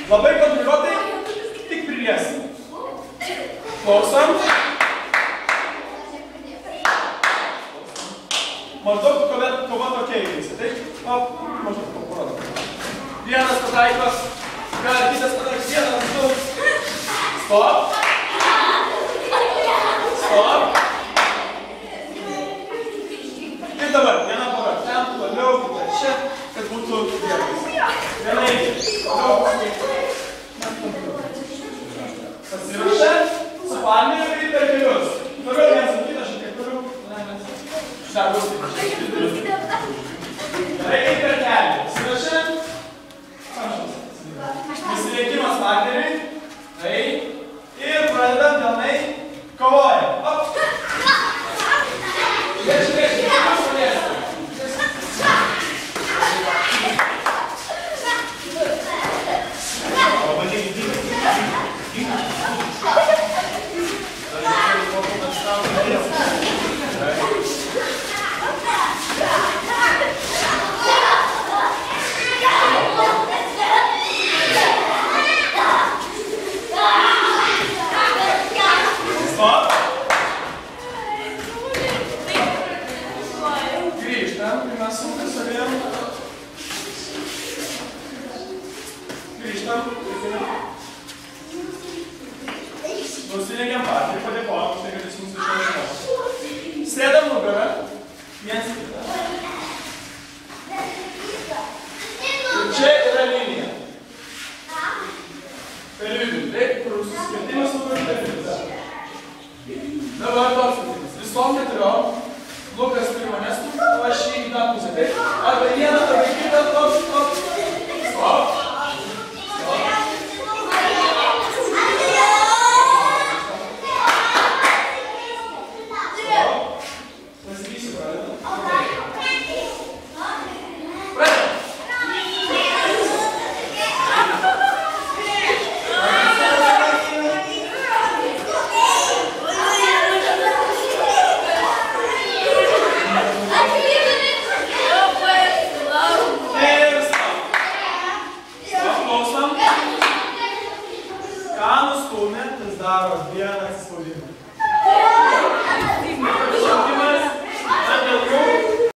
Labai kontroliuotai, tik priliesim. Klausom. Maždaug kova tokia įvyksi, taip? Maždaug parodo. Vienas pataikos, gal kitas pataikos, vienas, du. Stop. Stop. Ir dabar, viena pora, ten, toliau, kita čia, kad būtų gerai. Viena eiti, toliau. Pasiruošę, su partneriu ir per kelius. Toliau vienas su kita, šiek tiek toliau. Dar bus taip. Gerai, eiti per kelią. Pasiruošę. Įsireikimas partneriui. Tai. Ir pradedam delnai. Kovojam. Op. Lėčiai, lėčiai. Kas padėsi? Nusilengiam partijai, padėkojam, už tai, kad jis mūsų išrašymas. Sėdam nugarą, viens kitą. Ir čia yra linija. Per vidurį, taip, kur suskirtimas nugarą per vidurį. Dabar toks skirtimas. Visom keturiom, Lukas turi manęs, o aš į tą pusę, taip? Arba vieną, arba kitą, top. Stop. Daro vieną atsispaudimą.